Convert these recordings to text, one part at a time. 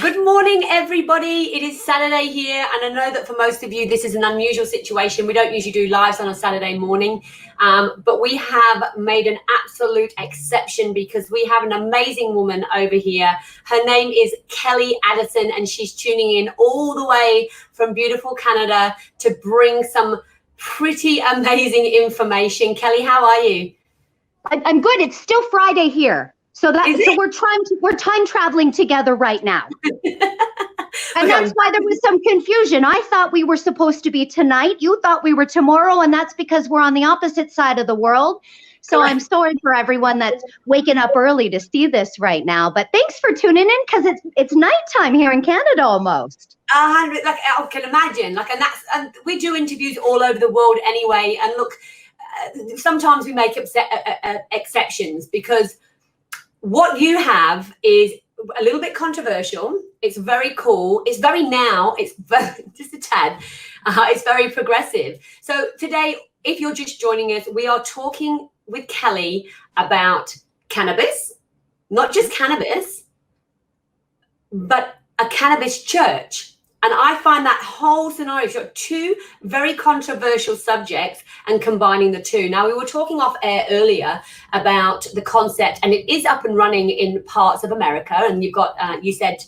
Good morning, everybody. It is Saturday here, and I know that for most of you, this is an unusual situation. We don't usually do lives on a Saturday morning, but we have made an absolute exception because we have an amazing woman over here. Her name is Kelly Addison, and she's tuning in all the way from beautiful Canada to bring some pretty amazing information. Kelly, how are you? I'm good. It's still Friday here. So we're time traveling together right now. And that's why there was some confusion. I thought we were supposed to be tonight. You thought we were tomorrow, and that's because we're on the opposite side of the world. So I'm sorry for everyone that's waking up early to see this right now. But thanks for tuning in because it's nighttime here in Canada almost. Like I can imagine. And we do interviews all over the world anyway. And look, sometimes we make exceptions because what you have is a little bit controversial. It's very cool. It's very now. It's very, just a tad. It's very progressive. So today, if you're just joining us, we are talking with Kelly about cannabis, not just cannabis, but a cannabis church. And I find that whole scenario, you've got two very controversial subjects and combining the two. Now, we were talking off air earlier about the concept, and it is up and running in parts of America. And you've got, you said...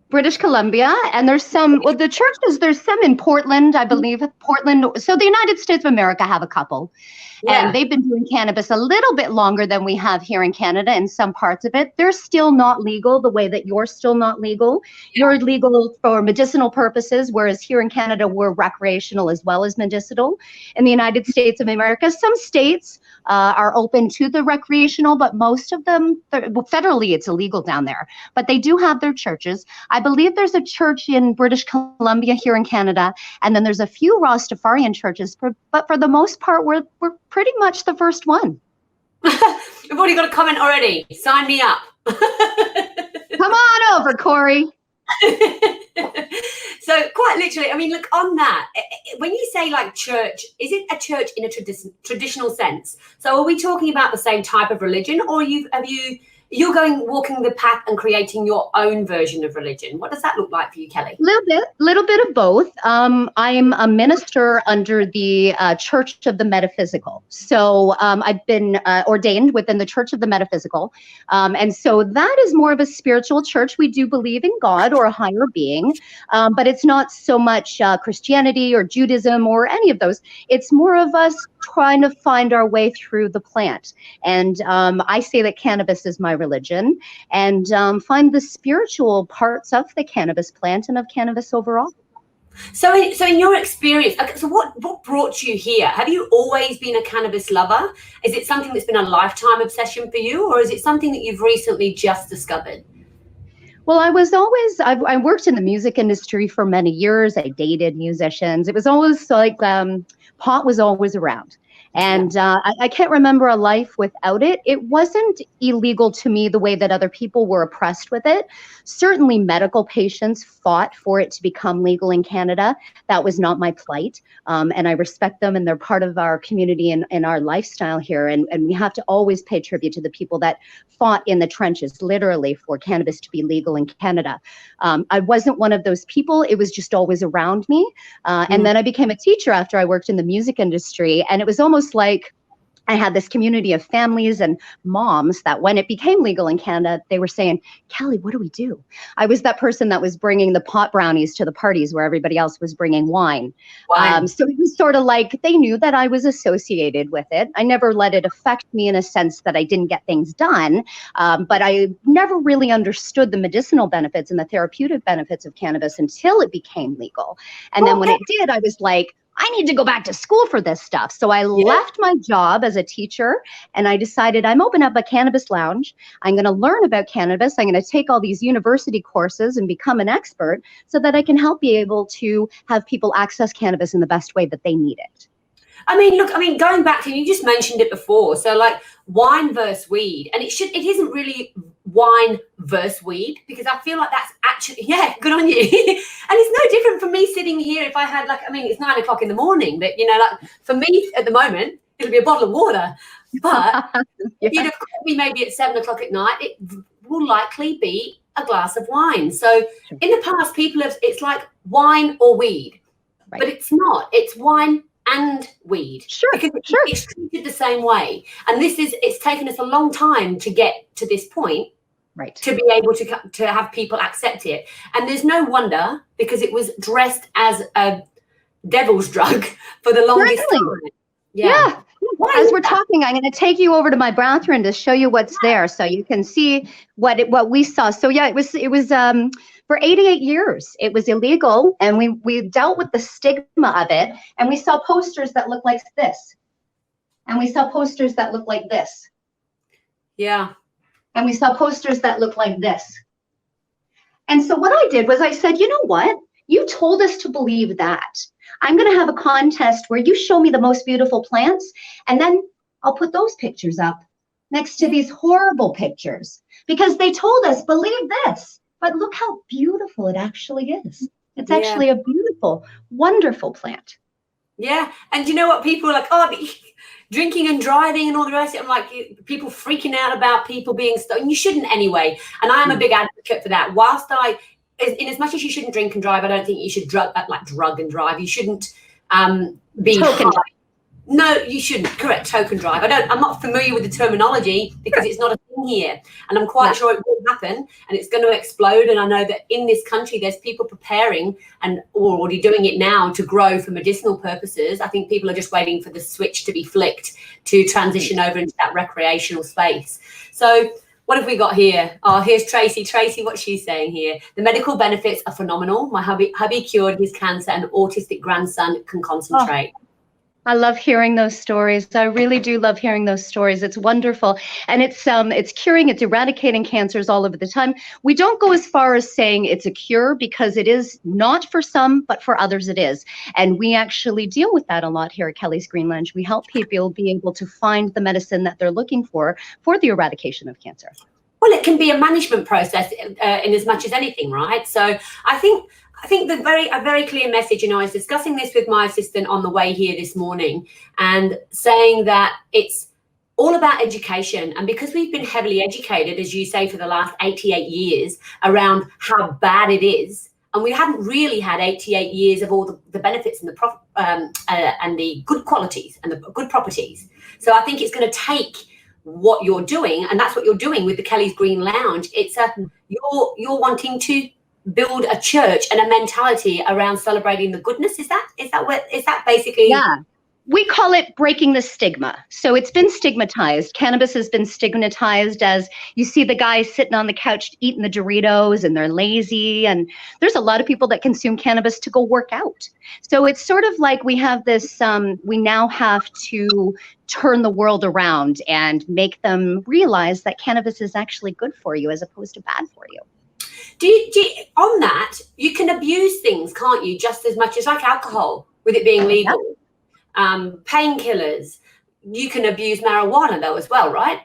British Columbia, and there's some, well, the churches, there's some in Portland, I believe, Portland. So the United States of America have a couple. Yeah. And they've been doing cannabis a little bit longer than we have here in Canada in some parts of it. They're still not legal the way that you're still not legal. You're legal for medicinal purposes, whereas here in Canada, we're recreational as well as medicinal. In the United States of America, some states are open to the recreational, but most of them, federally, it's illegal down there. But they do have their churches. I believe there's a church in British Columbia here in Canada, and then there's a few Rastafarian churches, but for the most part, we're pretty much the first one. We've already got a comment already. Sign me up. Come on over, Corey. So quite literally, I mean, look, on that, when you say like church, is it a church in a traditional sense? So are we talking about the same type of religion, or you're walking the path and creating your own version of religion? What does that look like for you, Kelly? Little bit of both. I'm a minister under the Church of the Metaphysical. So I've been ordained within the Church of the Metaphysical. And so that is more of a spiritual church. We do believe in God or a higher being, but it's not so much Christianity or Judaism or any of those. It's more of us trying to find our way through the plant. And I say that cannabis is my religion, and find the spiritual parts of the cannabis plant and of cannabis overall. So in your experience, so what brought you here? Have you always been a cannabis lover? Is it something that's been a lifetime obsession for you, or is it something that you've recently just discovered? Well, I worked in the music industry for many years. I dated musicians. It was always like pot was always around. And I can't remember a life without it. It wasn't illegal to me the way that other people were oppressed with it. Certainly medical patients fought for it to become legal in Canada. That was not my plight. And I respect them, and they're part of our community and our lifestyle here. And we have to always pay tribute to the people that fought in the trenches, literally, for cannabis to be legal in Canada. I wasn't one of those people. It was just always around me. And then I became a teacher after I worked in the music industry. And it was almost like I had this community of families and moms that when it became legal in Canada, they were saying, Kelly, what do we do? I was that person that was bringing the pot brownies to the parties where everybody else was bringing wine. So it was sort of like they knew that I was associated with it. I never let it affect me in a sense that I didn't get things done, but I never really understood the medicinal benefits and the therapeutic benefits of cannabis until it became legal. And then when it did, I was like, I need to go back to school for this stuff. So I left my job as a teacher, and I decided I'm opening up a cannabis lounge. I'm going to learn about cannabis. I'm going to take all these university courses and become an expert so that I can help be able to have people access cannabis in the best way that they need it. I mean, look, going back to, you just mentioned it before. So like wine versus weed, and it isn't really wine versus weed, because I feel like that's actually, good on you. And it's no different from me sitting here if I had it's 9 o'clock in the morning, but like for me at the moment, it'll be a bottle of water. But if you'd have called me maybe at 7 o'clock at night, it will likely be a glass of wine. So in the past, it's like wine or weed, but it's not. It's wine and weed. Sure, because it's treated the same way. And it's taken us a long time to get to this point. Right. To be able to have people accept it. And there's no wonder, because it was dressed as a devil's drug for the longest time. Yeah. As we're talking, I'm going to take you over to my bathroom to show you what's there, so you can see what we saw. So yeah, it was for 88 years it was illegal, and we dealt with the stigma of it, and we saw posters that look like this, and we saw posters that look like this. Yeah. And we saw posters that look like this. And so what I did was I said, you know what? You told us to believe that. I'm going to have a contest where you show me the most beautiful plants, and then I'll put those pictures up next to these horrible pictures, because they told us, believe this. But look how beautiful it actually is. It's actually a beautiful, wonderful plant. Yeah. And you know what? People are like, oh, drinking and driving and all the rest of it. I'm like, people freaking out about people being stoned. You shouldn't anyway. And I am a big advocate for that. Whilst in as much as you shouldn't drink and drive, I don't think you should drug and drive. You shouldn't be high. No, you shouldn't. Correct, token drive. I'm not familiar with the terminology because it's not a thing here, and I'm quite sure it will happen, and it's going to explode. And I know that in this country, there's people preparing and already doing it now to grow for medicinal purposes. I think people are just waiting for the switch to be flicked to transition over into that recreational space. So what have we got here? Oh, here's Tracy. Tracy, what's she saying here? The medical benefits are phenomenal. My hubby cured his cancer, and autistic grandson can concentrate. Oh. I love hearing those stories. I really do love hearing those stories. It's wonderful. And it's curing, it's eradicating cancers all over the time. We don't go as far as saying it's a cure, because it is not for some, but for others it is. And we actually deal with that a lot here at Kelly's Green Lounge. We help people be able to find the medicine that they're looking for the eradication of cancer. Well, it can be a management process in as much as anything, right? So I think a very clear message, I was discussing this with my assistant on the way here this morning, and saying that it's all about education. And because we've been heavily educated, as you say, for the last 88 years around how bad it is, and we haven't really had 88 years of all the benefits and the good qualities and the good properties. So I think it's going to take what you're doing, and that's what you're doing with the Kelly's Green Lounge. It's you're wanting to build a church and a mentality around celebrating the goodness. Is that basically? Yeah. We call it breaking the stigma. So it's been stigmatized. Cannabis has been stigmatized as you see the guy sitting on the couch eating the Doritos and they're lazy. And there's a lot of people that consume cannabis to go work out. So it's sort of like we have this, we now have to turn the world around and make them realize that cannabis is actually good for you as opposed to bad for you. On that, you can abuse things, can't you? Just as much as like alcohol, with it being legal. Yeah. Painkillers, you can abuse marijuana though as well, right?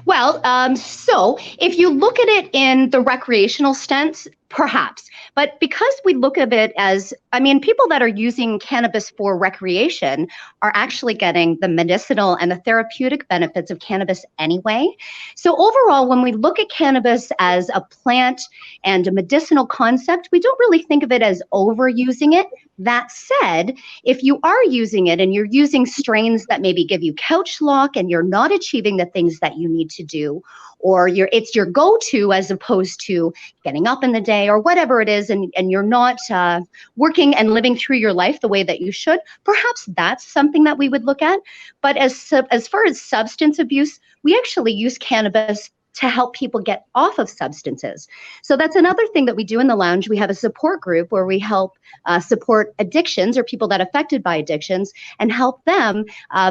Well, so if you look at it in the recreational sense, perhaps, but because we look at it as, people that are using cannabis for recreation are actually getting the medicinal and the therapeutic benefits of cannabis anyway. So overall, when we look at cannabis as a plant and a medicinal concept, we don't really think of it as overusing it. That said, if you are using it and you're using strains that maybe give you couch lock and you're not achieving the things that you need to do, or it's your go-to as opposed to getting up in the day or whatever it is, and you're not working and living through your life the way that you should, perhaps that's something that we would look at. But as far as substance abuse, we actually use cannabis to help people get off of substances. So that's another thing that we do in the lounge. We have a support group where we help support addictions or people that are affected by addictions and help them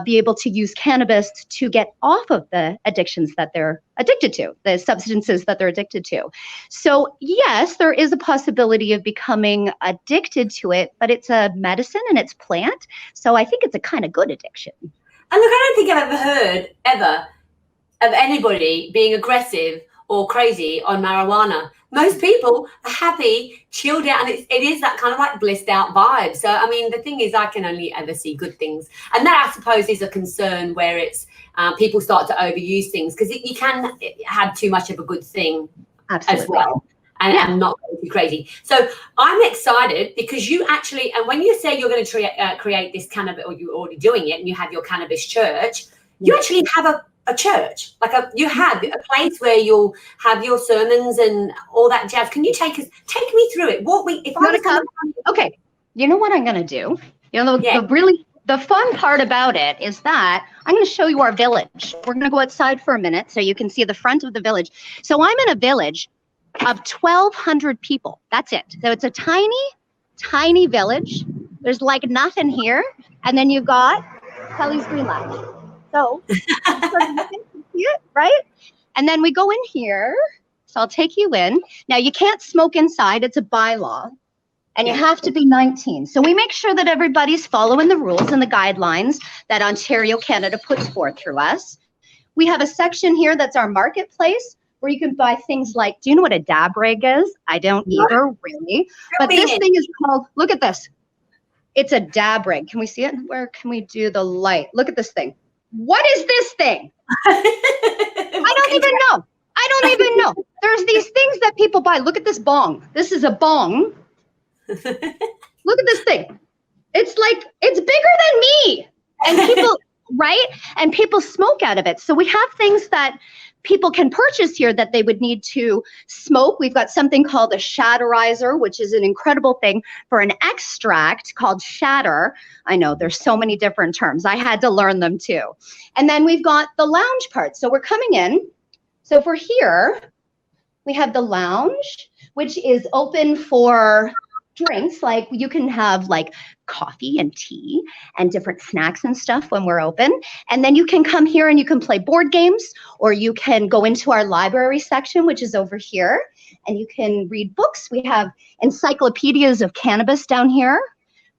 be able to use cannabis to get off of the addictions that they're addicted to, the substances that they're addicted to. So yes, there is a possibility of becoming addicted to it, but it's a medicine and it's plant. So I think it's a kind of good addiction. And look, I don't think I've ever heard of anybody being aggressive or crazy on marijuana. Most people are happy, chilled out, and it is that kind of like blissed out vibe. So, the thing is, I can only ever see good things. And that, I suppose, is a concern where it's people start to overuse things, because you can have too much of a good thing. Absolutely. As well. And not going too crazy. So I'm excited because you actually, and when you say you're going to create this cannabis, or you're already doing it, and you have your Cannabis Church, you actually have a church, you have a place where you'll have your sermons and all that jazz. Can you take me through it? Okay. You know what I'm going to do? You know, the fun part about it is that I'm going to show you our village. We're going to go outside for a minute so you can see the front of the village. So I'm in a village of 1,200 people. That's it. So it's a tiny, tiny village. There's like nothing here. And then you've got Kelly's Green Lounge. So you can see it, right? And then we go in here. So I'll take you in. Now you can't smoke inside. It's a bylaw. And you have to be 19. So we make sure that everybody's following the rules and the guidelines that Ontario, Canada puts forth through us. We have a section here that's our marketplace, where you can buy things like, do you know what a dab rig is? I don't either, really. But this thing is called, look at this. It's a dab rig. Can we see it? Where can we do the light? Look at this thing. What is this thing? I don't even know. There's these things that people buy. Look at this bong. This is a bong. Look at this thing. It's bigger than me. And people, right? And people smoke out of it. So we have things that people can purchase here that they would need to smoke. We've got something called a shatterizer, which is an incredible thing for an extract called shatter. I know there's so many different terms. I had to learn them too. And then we've got the lounge part. So we're coming in. So for here, we have the lounge, which is open for drinks. Like you can have like coffee and tea and different snacks and stuff when we're open. And then you can come here and you can play board games, or you can go into our library section, which is over here, and you can read books. We have encyclopedias of cannabis down here.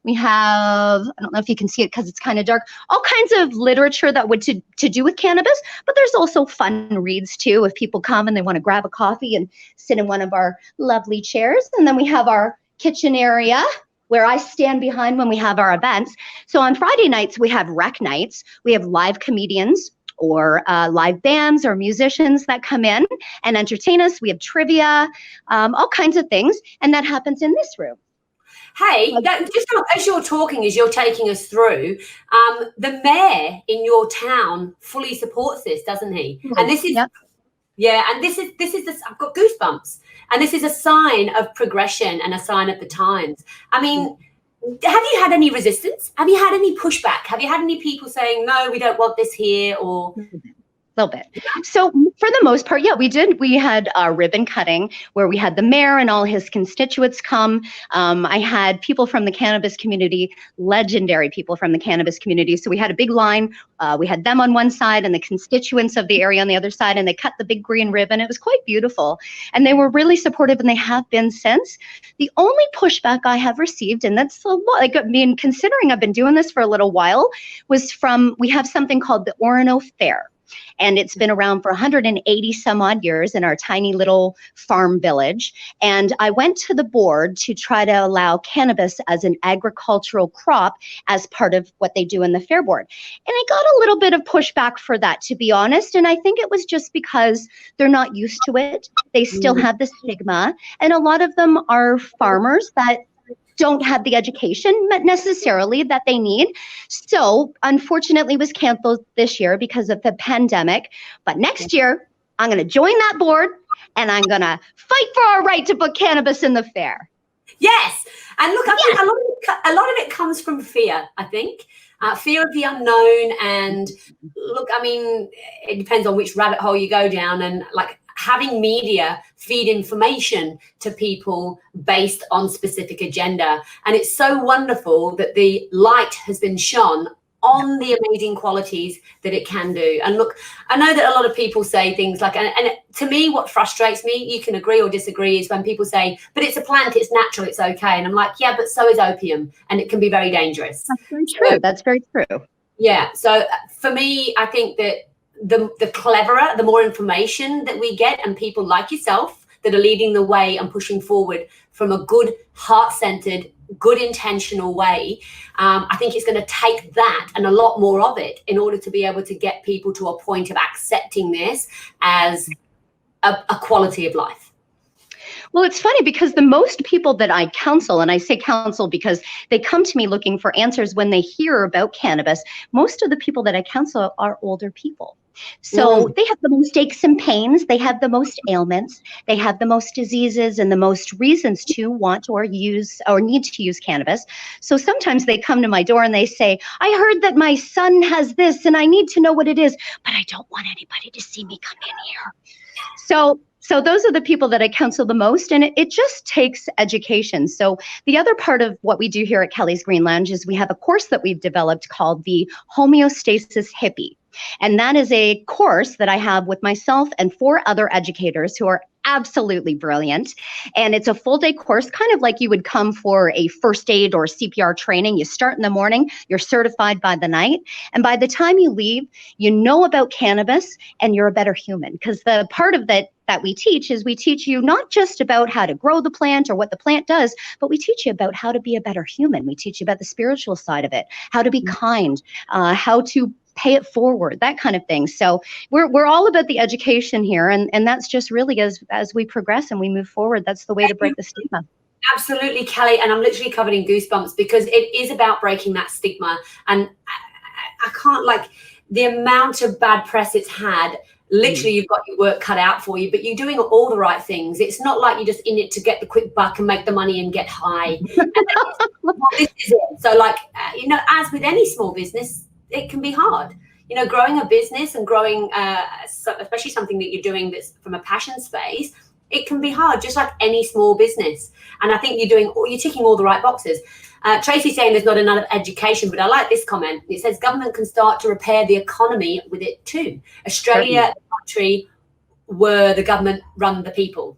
We have, I don't know if you can see it because it's kind of dark, all kinds of literature that would to do with cannabis, but there's also fun reads too if people come and they want to grab a coffee and sit in one of our lovely chairs. And then we have our kitchen area where I stand behind when we have our events. So on Friday nights, we have rec nights. We have live comedians or live bands or musicians that come in and entertain us. We have trivia, all kinds of things. And that happens in this room. Hey, just as you're talking, as you're taking us through, the mayor in your town fully supports this, doesn't he? Mm-hmm. And this is, and this is this, I've got goosebumps. And this is a sign of progression and a sign of the times. I mean, have you had any resistance? Have you had any pushback? Have you had any people saying, no, we don't want this here, or... A little bit. So for the most part, we did. We had a ribbon cutting where we had the mayor and all his constituents come. I had people from the cannabis community, legendary people from the cannabis community. So we had a big line. We had them on one side and the constituents of the area on the other side, and they cut the big green ribbon. It was quite beautiful. And they were really supportive, and they have been since. The only pushback I have received, and that's a lot, like, I mean, considering I've been doing this for a little while, was we have something called the Orono Fair. And it's been around for 180 some odd years in our tiny little farm village. And I went to the board to try to allow cannabis as an agricultural crop as part of what they do in the fair board. And I got a little bit of pushback for that, to be honest. And I think it was just because they're not used to it. They still have the stigma. And a lot of them are farmers that don't have the education necessarily that they need. So unfortunately it was canceled this year because of the pandemic. But next year, I'm going to join that board and I'm going to fight for our right to put cannabis in the fair. Yes. And look, I think a lot of it comes from fear, I think. Fear of the unknown. And look, I mean, it depends on which rabbit hole you go down, and like having media feed information to people based on specific agenda. And it's so wonderful that the light has been shone on the amazing qualities that it can do. And look, I know that a lot of people say things like, and to me, what frustrates me, you can agree or disagree, is when people say, but it's a plant, it's natural, it's okay. And I'm like, yeah, but so is opium, and it can be very dangerous. That's very true. So, that's very true. Yeah. So for me, I think that the cleverer, the more information that we get, and people like yourself that are leading the way and pushing forward from a good, heart-centered, good intentional way. I think it's going to take that and a lot more of it in order to be able to get people to a point of accepting this as a quality of life. Well, it's funny because the most people that I counsel, and I say counsel because they come to me looking for answers when they hear about cannabis, most of the people that I counsel are older people. So they have the most aches and pains, they have the most ailments, they have the most diseases and the most reasons to want or use or need to use cannabis. So sometimes they come to my door and they say, I heard that my son has this and I need to know what it is, but I don't want anybody to see me come in here. So those are the people that I counsel the most, and it just takes education. So the other part of what we do here at Kelly's Green Lounge is we have a course that we've developed called the Homeostasis Hippie. And that is a course that I have with myself and 4 other educators who are absolutely brilliant. And it's a full day course, kind of like you would come for a first aid or CPR training. You start in the morning, you're certified by the night. And by the time you leave, you know about cannabis and you're a better human. Because the part of that we teach is we teach you not just about how to grow the plant or what the plant does, but we teach you about how to be a better human. We teach you about the spiritual side of it, how to be kind, how to pay it forward, that kind of thing. So we're all about the education here, and that's just really as we progress and we move forward, that's the way to break the stigma. Absolutely, Kelly, and I'm literally covered in goosebumps because it is about breaking that stigma. And I can't, like, the amount of bad press it's had. Literally, you've got your work cut out for you, but you're doing all the right things. It's not like you're just in it to get the quick buck and make the money and get high. And this is it. So, like, as with any small business, it can be hard. Growing a business and growing, especially something that you're doing that's from a passion space, it can be hard, just like any small business. And I think you're ticking all the right boxes. Tracy's saying there's not enough education, but I like this comment. It says government can start to repair the economy with it too. Australia, the country where the government run the people.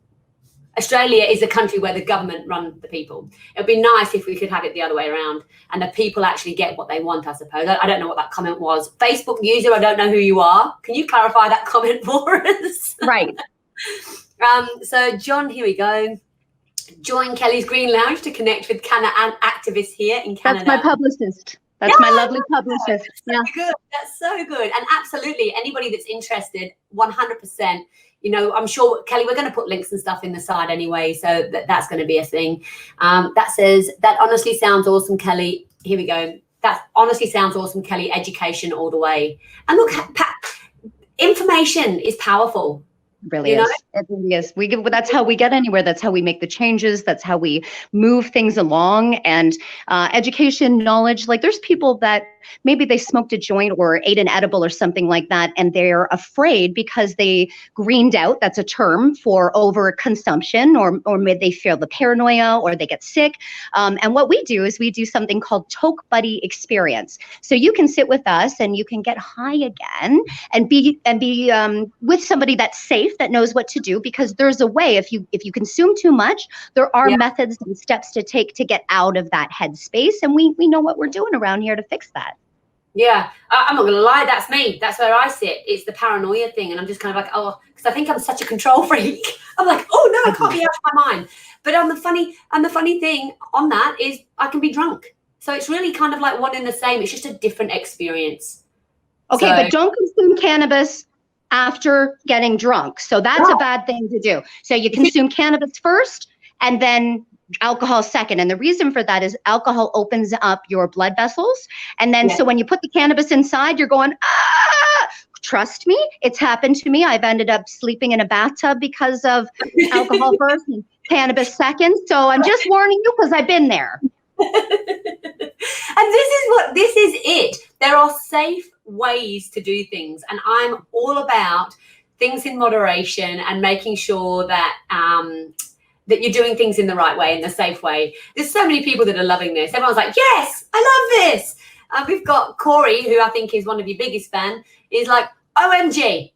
Australia is a country where the government run the people. It would be nice if we could have it the other way around and the people actually get what they want, I suppose. I don't know what that comment was. Facebook user, I don't know who you are. Can you clarify that comment for us? Right. So John, here we go. Join Kelly's Green Lounge to connect with Canna activists here in Canada. That's my publicist. That's my lovely publicist. That's so good. That's so good. And absolutely, anybody that's interested, 100%. I'm sure, Kelly, we're going to put links and stuff in the side anyway, so that's going to be a thing. That says, that honestly sounds awesome, Kelly. Here we go. That honestly sounds awesome, Kelly. Education all the way. And look, information is powerful. Really is. It really is. That's how we get anywhere. That's how we make the changes. That's how we move things along. And education, knowledge, like there's people that maybe they smoked a joint or ate an edible or something like that, and they're afraid because they greened out, that's a term for overconsumption, or maybe they feel the paranoia or they get sick. And what we do is we do something called Toke Buddy Experience. So you can sit with us and you can get high again and be with somebody that's safe, that knows what to do, because there's a way. If you consume too much, there are methods and steps to take to get out of that headspace, and we know what we're doing around here to fix that. Yeah, I'm not gonna lie, that's me. That's where I sit. It's the paranoia thing, and I'm just kind of like, oh, because I think I'm such a control freak. I'm like, oh no, I can't be out of my mind. But the funny thing on that is I can be drunk, so it's really kind of like one and the same. It's just a different experience. Okay, but don't consume cannabis after getting drunk. So that's a bad thing to do. So you consume cannabis first and then alcohol second. And the reason for that is alcohol opens up your blood vessels. And then so when you put the cannabis inside, you're going, ah! Trust me, it's happened to me. I've ended up sleeping in a bathtub because of alcohol first and cannabis second. So I'm just warning you because I've been there. And this is it. There are safe ways to do things, and I'm all about things in moderation and making sure that that you're doing things in the right way, in the safe way. There's so many people that are loving this. Everyone's like, yes, I love this. We've got Corey, who I think is one of your biggest fans, is like, OMG.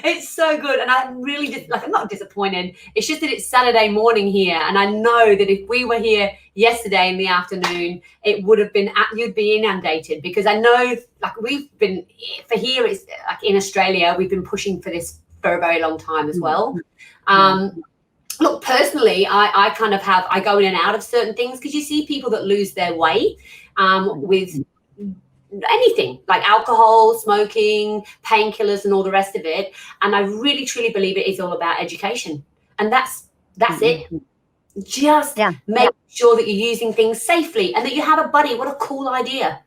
It's so good. And I'm really just like, I'm not disappointed. It's just that it's Saturday morning here. And I know that if we were here yesterday in the afternoon, it would have been, you'd be inundated, because I know, like, we've been, for here, it's like in Australia, we've been pushing for this for a very long time as well. Look, personally, I kind of I go in and out of certain things, because you see people that lose their way with anything like alcohol, smoking, painkillers, and all the rest of it. And I really, truly believe it is all about education. And that's it. Just make sure that you're using things safely and that you have a buddy. What a cool idea.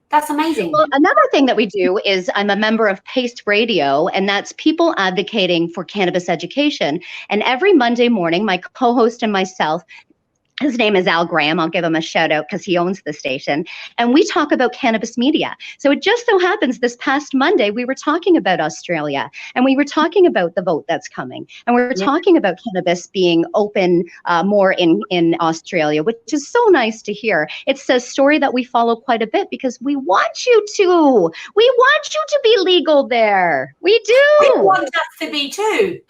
That's amazing. Well, another thing that we do is I'm a member of Ptsd Radio, and that's people advocating for cannabis education. And every Monday morning, my co-host and myself, his name is Al Graham. I'll give him a shout out because he owns the station. And we talk about cannabis media. So it just so happens this past Monday, we were talking about Australia, and we were talking about the vote that's coming. And we were talking about cannabis being open more in Australia, which is so nice to hear. It's a story that we follow quite a bit because we want you to. We want you to be legal there. We do. We want us to be too.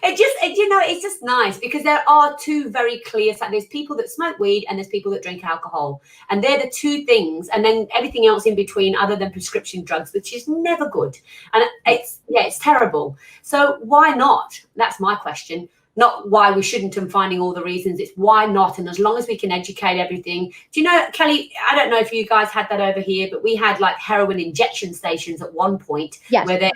It's just nice because there are two very clear sides. There's people that smoke weed and there's people that drink alcohol. And they're the two things. And then everything else in between other than prescription drugs, which is never good. And it's terrible. So why not? That's my question. Not why we shouldn't and finding all the reasons. It's why not. And as long as we can educate everything. Do you know, Kelly, I don't know if you guys had that over here, but we had like heroin injection stations at one point. Yes. Where they're,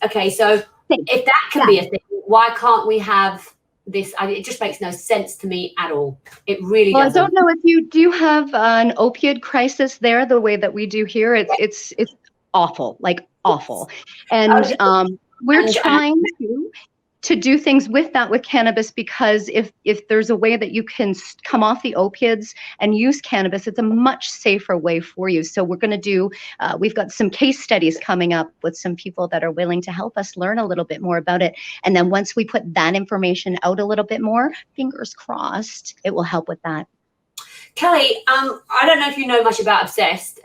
okay, so if that can be a thing, why can't we have this? It just makes no sense to me at all. It really doesn't. I don't know if you do have an opioid crisis there the way that we do here. It's awful, like awful. And we're trying to do things with cannabis, because if there's a way that you can come off the opiates and use cannabis, it's a much safer way for you. So we're going to do, we've got some case studies coming up with some people that are willing to help us learn a little bit more about it. And then once we put that information out a little bit more, fingers crossed, it will help with that. Kelly, I don't know if you know much about Obsessed,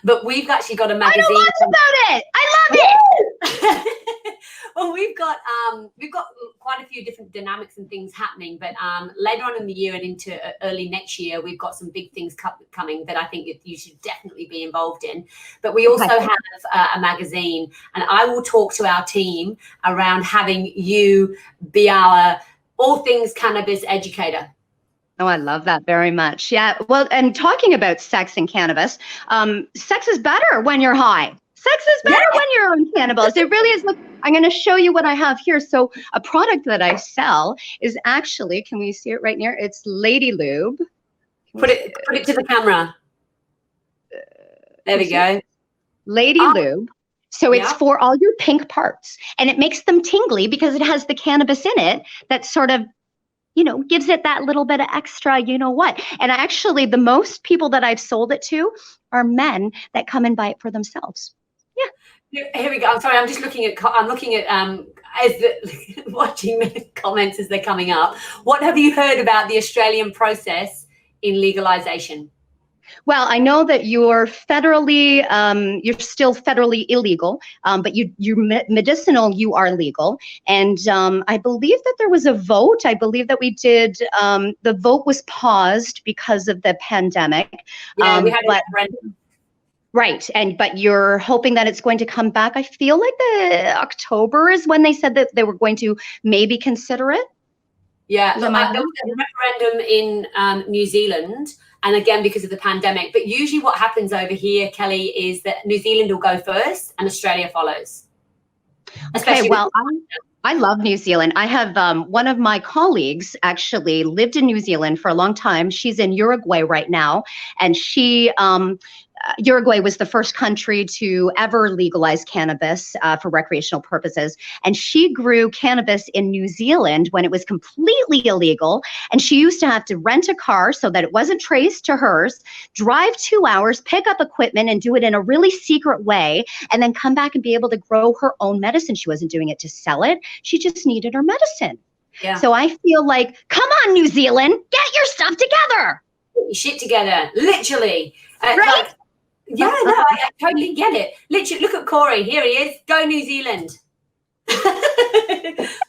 but we've actually got a magazine. I know lots about it. I love it. Well, we've got quite a few different dynamics and things happening, but later on in the year and into early next year, we've got some big things coming that I think you should definitely be involved in. But we also have a magazine, and I will talk to our team around having you be our all things cannabis educator. Oh, I love that very much. Yeah. Well, and talking about sex and cannabis, sex is better when you're high. Sex is better when you're on cannabis. It really is. Look, I'm going to show you what I have here. So a product that I sell is actually, can we see it right near? It's Lady Lube. Put it to the camera. There we go. Lady Lube. So it's for all your pink parts, and it makes them tingly because it has the cannabis in it that sort of, gives it that little bit of extra, And actually, the most people that I've sold it to are men that come and buy it for themselves. Yeah. Here we go. I'm sorry. I'm just looking at watching the comments as they're coming up. What have you heard about the Australian process in legalization? Well, I know that you're federally, you're still federally illegal, but you're medicinal, you are legal. And I believe that there was a vote. I believe that we did, the vote was paused because of the pandemic. Yeah, we had a referendum. Right. But you're hoping that it's going to come back. I feel like October is when they said that they were going to maybe consider it. Yeah, there was a referendum in New Zealand, and again because of the pandemic. But usually what happens over here, Kelly, is that New Zealand will go first and Australia follows. Okay, well, I love New Zealand. I have one of my colleagues actually lived in New Zealand for a long time. She's in Uruguay right now, and Uruguay was the first country to ever legalize cannabis for recreational purposes. And she grew cannabis in New Zealand when it was completely illegal. And she used to have to rent a car so that it wasn't traced to hers, drive 2 hours, pick up equipment and do it in a really secret way, and then come back and be able to grow her own medicine. She wasn't doing it to sell it. She just needed her medicine. Yeah. So I feel like, come on, New Zealand, get your stuff together. Get your shit together, literally. Right? Yeah, no, I totally get it. Literally, look at Corey. Here he is. Go New Zealand. We're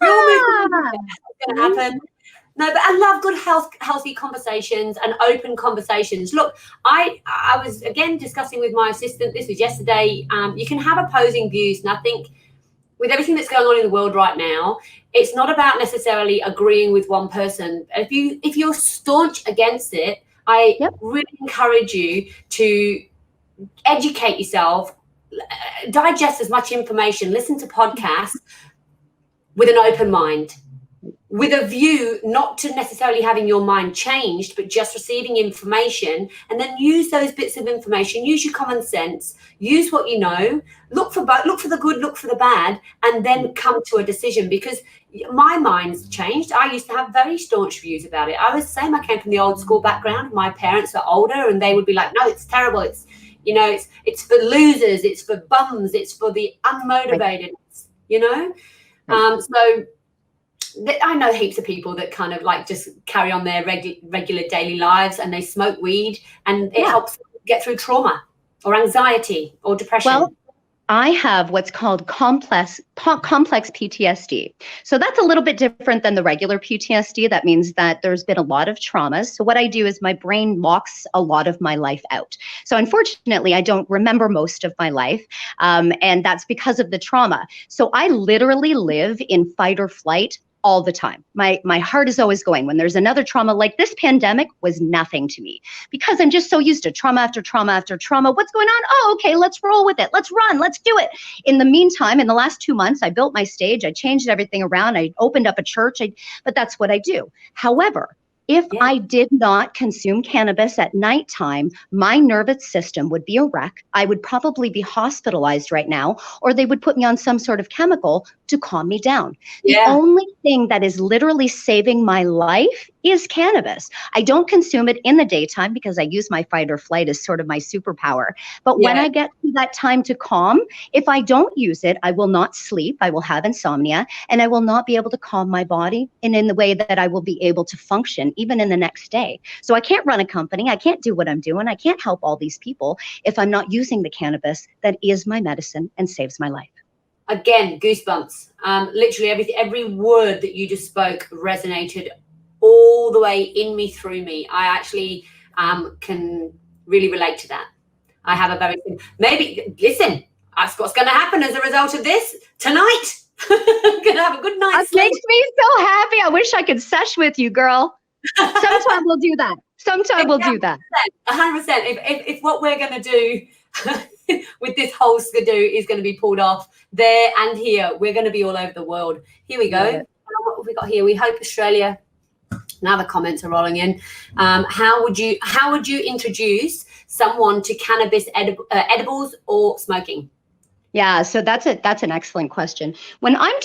all moving. What's going to happen? No, but I love good, healthy conversations and open conversations. Look, I was, again, discussing with my assistant, this was yesterday, you can have opposing views, and I think with everything that's going on in the world right now, it's not about necessarily agreeing with one person. If you're staunch against it, I really encourage you to educate yourself, digest as much information, listen to podcasts with an open mind, with a view not to necessarily having your mind changed, but just receiving information, and then use those bits of information, use your common sense, use what you know, look for the good, look for the bad, and then come to a decision. Because my mind's changed. I used to have very staunch views about it. I was the same. I came from the old school background. My parents are older, and they would be like, no, it's terrible. It's, you know, it's for losers, it's for bums, it's for the unmotivated, you know? So I know heaps of people that kind of like just carry on their regular daily lives, and they smoke weed, and it helps them get through trauma or anxiety or depression. Well, I have what's called complex PTSD. So that's a little bit different than the regular PTSD. That means that there's been a lot of traumas. So what I do is my brain locks a lot of my life out. So unfortunately, I don't remember most of my life. And that's because of the trauma. So I literally live in fight or flight all the time. My heart is always going. When there's another trauma, like this pandemic was nothing to me, because I'm just so used to trauma after trauma after trauma. What's going on? Oh, okay, let's roll with it. Let's run. Let's do it. In the meantime, in the last 2 months, I built my stage. I changed everything around. I opened up a church. But that's what I do. However, if I did not consume cannabis at nighttime, my nervous system would be a wreck. I would probably be hospitalized right now, or they would put me on some sort of chemical to calm me down. The only thing that is literally saving my life is cannabis. I don't consume it in the daytime because I use my fight or flight as sort of my superpower. But when I get to that time to calm, if I don't use it, I will not sleep. I will have insomnia, and I will not be able to calm my body in the way that I will be able to function even in the next day. So I can't run a company. I can't do what I'm doing. I can't help all these people if I'm not using the cannabis that is my medicine and saves my life. Again, goosebumps. Literally every word that you just spoke resonated all the way in me, through me. I actually can really relate to that. I have a very, listen, that's what's going to happen as a result of this tonight. I'm going to have a good night's sleep. It makes me so happy. I wish I could sesh with you, girl. Sometime we'll do that. Sometime we'll do that. 100%. If what we're going to do with this whole skidoo is going to be pulled off there and here, we're going to be all over the world. Here we go. What have we got here? We hope Australia. Now the comments are rolling in. How would you introduce someone to cannabis edibles or smoking? Yeah, so that's an excellent question. When I'm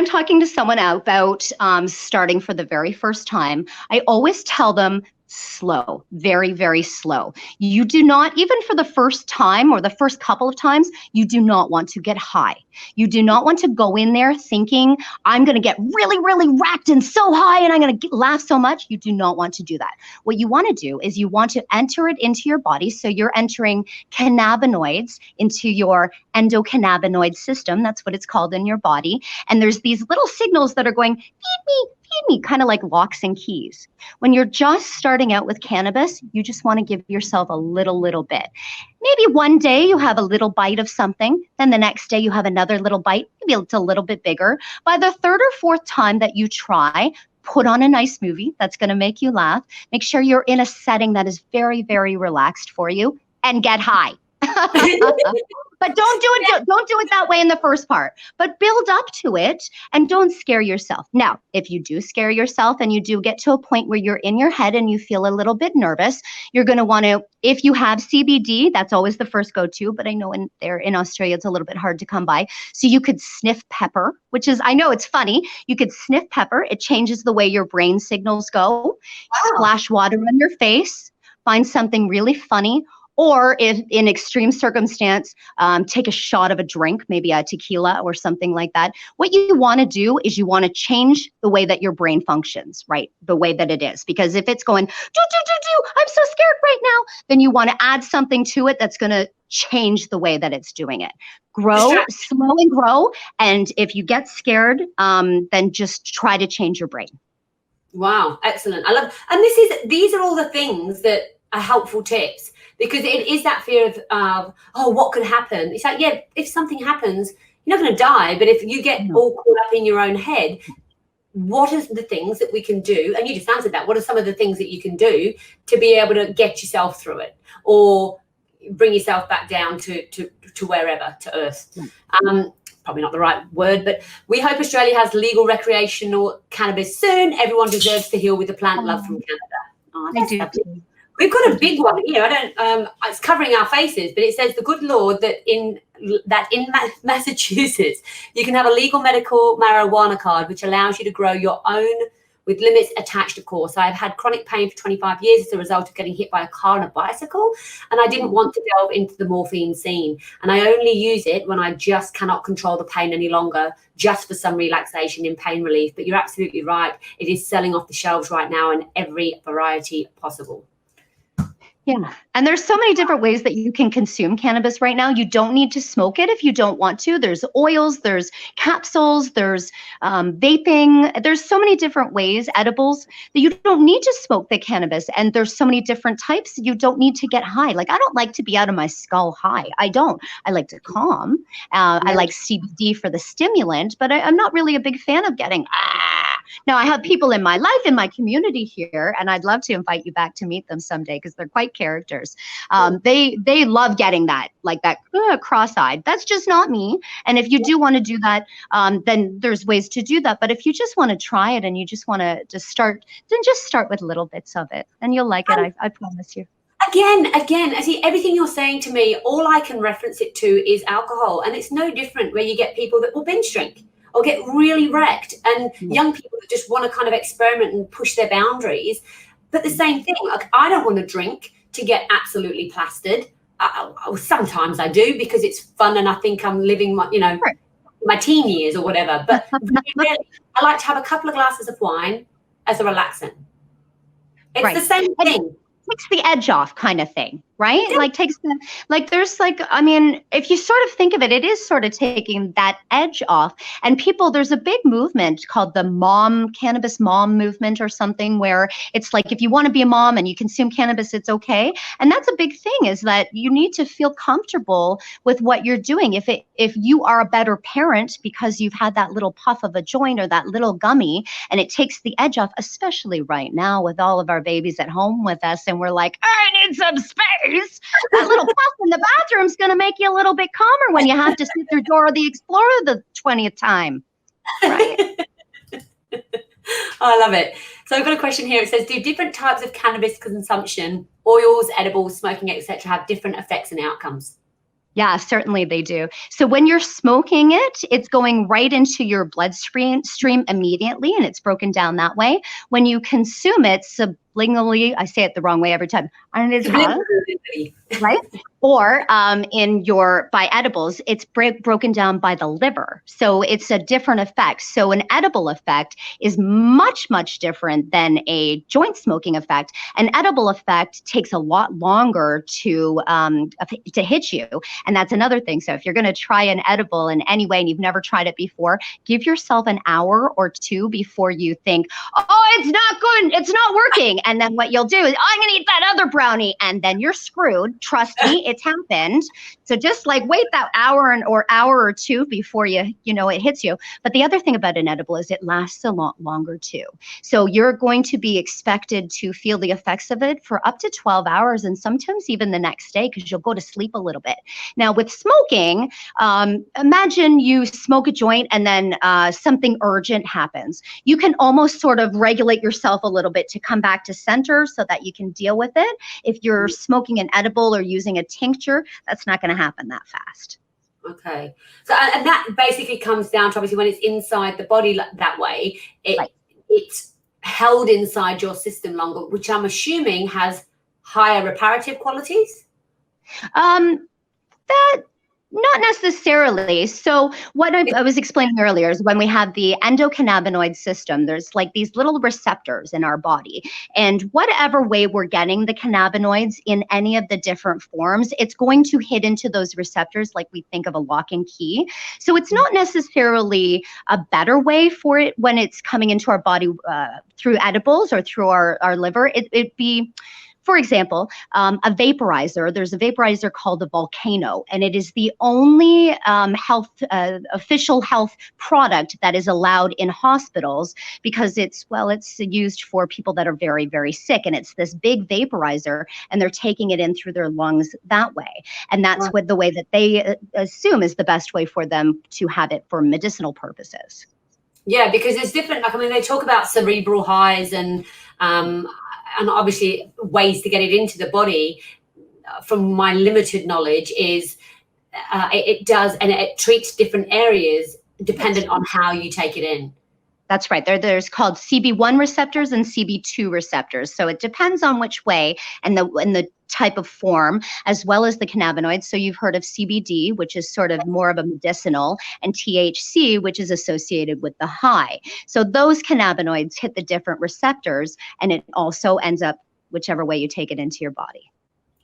talking to someone about starting for the very first time, I always tell them slow, very, very slow. You do not, even for the first time or the first couple of times, you do not want to get high. You do not want to go in there thinking, I'm going to get really, really racked and so high and I'm going to laugh so much. You do not want to do that. What you want to do is you want to enter it into your body. So you're entering cannabinoids into your endocannabinoid system. That's what it's called in your body. And there's these little signals that are going, feed me, kind of like locks and keys. When you're just starting out with cannabis, you just want to give yourself a little bit. Maybe one day you have a little bite of something, then the next day you have another little bite, maybe it's a little bit bigger. By the third or fourth time that you try, put on a nice movie that's going to make you laugh. Make sure you're in a setting that is very, very relaxed for you, and get high. But don't do it that way in the first part, but build up to it and don't scare yourself. Now, if you do scare yourself and you do get to a point where you're in your head and you feel a little bit nervous, you're going to want to, if you have CBD, that's always the first go-to, but I know in Australia, it's a little bit hard to come by. So you could sniff pepper, which is, I know it's funny. You could sniff pepper. It changes the way your brain signals go. Wow. Splash water on your face, find something really funny. Or if in extreme circumstance, take a shot of a drink, maybe a tequila or something like that. What you want to do is you want to change the way that your brain functions, right? The way that it is. Because if it's going, I'm so scared right now, then you want to add something to it that's going to change the way that it's doing it. Grow, slow and grow. And if you get scared, then just try to change your brain. Wow, excellent. I love, and these are all the things that are helpful tips. Because it is that fear of, oh, what could happen? It's like, yeah, if something happens, You're not going to die, but if you get all caught up in your own head, what are the things that we can do? And you just answered that. What are some of the things that you can do to be able to get yourself through it, or bring yourself back down to wherever, to earth? Probably not the right word, but we hope Australia has legal recreational cannabis soon. Everyone deserves to heal with the plant love from Canada. Oh, that's lovely. We've got a big one here. It's covering our faces, but it says the good Lord that in Massachusetts, you can have a legal medical marijuana card, which allows you to grow your own with limits attached, of course. I've had chronic pain for 25 years as a result of getting hit by a car on a bicycle, and I didn't want to delve into the morphine scene. And I only use it when I just cannot control the pain any longer, just for some relaxation and pain relief. But you're absolutely right. It is selling off the shelves right now in every variety possible. Yeah. And there's so many different ways that you can consume cannabis right now. You don't need to smoke it if you don't want to. There's oils, there's capsules, there's vaping. There's so many different ways, edibles, that you don't need to smoke the cannabis. And there's so many different types. You don't need to get high. Like, I don't like to be out of my skull high. I don't. I like to calm. I like CBD for the stimulant, but I'm not really a big fan of getting Now, I have people in my life, in my community here, and I'd love to invite you back to meet them someday because they're quite characters. They love getting that, like that cross-eyed. That's just not me. And if you do want to do that, then there's ways to do that. But if you just want to try it and you just want to just start, then just start with little bits of it and you'll like it. I promise you. Again, I see everything you're saying to me, all I can reference it to is alcohol. And it's no different where you get people that will binge drink or get really wrecked, and young people that just want to kind of experiment and push their boundaries. But the same thing, like, I don't want to drink to get absolutely plastered. Sometimes I do because it's fun and I think I'm living my, my teen years or whatever. But really, I like to have a couple of glasses of wine as a relaxant. It's the same thing. Takes the edge off kind of thing, right? Yeah. Like takes the, like there's like, I mean, if you sort of think of it, it is sort of taking that edge off. And people, there's a big movement called the cannabis mom movement or something, where it's like, if you want to be a mom and you consume cannabis, it's okay. And that's a big thing, is that you need to feel comfortable with what you're doing. If you are a better parent because you've had that little puff of a joint or that little gummy, and it takes the edge off, especially right now with all of our babies at home with us, and we're like, I need some space. That little puff in the bathroom is going to make you a little bit calmer when you have to sit through Dora the Explorer the 20th time. Right? I love it. So I've got a question here. It says, do different types of cannabis consumption, oils, edibles, smoking, etc., have different effects and outcomes? Yeah, certainly they do. So when you're smoking it, it's going right into your bloodstream immediately, and it's broken down that way. When you consume it subliminally, I say it the wrong way every time, right? Or by edibles, it's broken down by the liver. So it's a different effect. So an edible effect is much, much different than a joint smoking effect. An edible effect takes a lot longer to hit you. And that's another thing. So if you're going to try an edible in any way and you've never tried it before, give yourself an hour or two before you think, oh, it's not good, it's not working. And then what you'll do is, I'm going to eat that other brownie. And then you're screwed. Trust me, it's happened. So just like wait that hour or two before it hits you. But the other thing about an edible is it lasts a lot longer too. So you're going to be expected to feel the effects of it for up to 12 hours and sometimes even the next day, because you'll go to sleep a little bit. Now with smoking, imagine you smoke a joint and then something urgent happens. You can almost sort of regulate yourself a little bit to come back to center so that you can deal with it. If you're smoking an edible or using a tincture, that's not going to happen that fast. Okay. So, and that basically comes down to, obviously, when it's inside the body that way, it's held inside your system longer, which I'm assuming has higher reparative qualities? Not necessarily. So what I was explaining earlier is when we have the endocannabinoid system, there's like these little receptors in our body. And whatever way we're getting the cannabinoids in any of the different forms, it's going to hit into those receptors like we think of a lock and key. So it's not necessarily a better way for it when it's coming into our body through edibles or through our liver. It'd be for example, a vaporizer, there's a vaporizer called the Volcano, and it is the only official health product that is allowed in hospitals because it's used for people that are very, very sick. And it's this big vaporizer, and they're taking it in through their lungs that way. And that's what the way that they assume is the best way for them to have it for medicinal purposes. Yeah, because there's different, like, I mean, they talk about cerebral highs and obviously ways to get it into the body. From my limited knowledge is it does, and it treats different areas dependent on how you take it in. That's right. There's called CB1 receptors and CB2 receptors. So it depends on which way and the type of form, as well as the cannabinoids. So you've heard of CBD, which is sort of more of a medicinal, and THC, which is associated with the high. So those cannabinoids hit the different receptors, and it also ends up whichever way you take it into your body.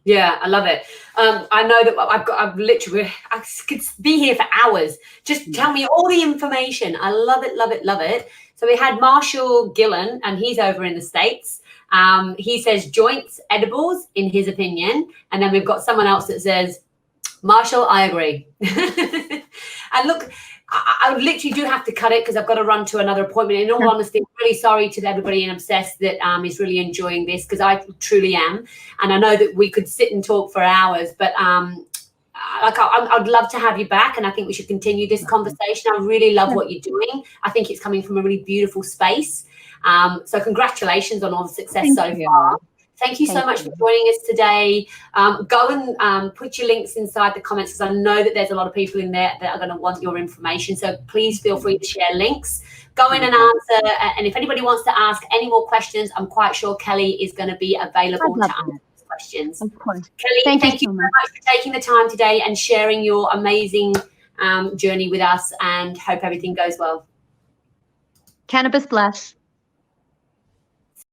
Yeah, I love it. I know that I could be here for hours. Just tell me all the information. I love it, love it, love it. So we had Marshall Gillen, and he's over in the States. He says joints, edibles, in his opinion. And then we've got someone else that says, Marshall, I agree. And look, I literally do have to cut it because I've got to run to another appointment. In all honesty, I'm really sorry to everybody in Obsessed that is really enjoying this, because I truly am. And I know that we could sit and talk for hours, but I'd love to have you back, and I think we should continue this conversation. I really love what you're doing. I think it's coming from a really beautiful space. So congratulations on all the success so far. Thank you so much for joining us today. Go and put your links inside the comments, because I know that there's a lot of people in there that are going to want your information. So please feel free to share links. Go in and answer. And if anybody wants to ask any more questions, I'm quite sure Kelly is going to be available to answer those questions. Of course. Kelly, thank you so much for taking the time today and sharing your amazing journey with us, and hope everything goes well. Cannabis bless.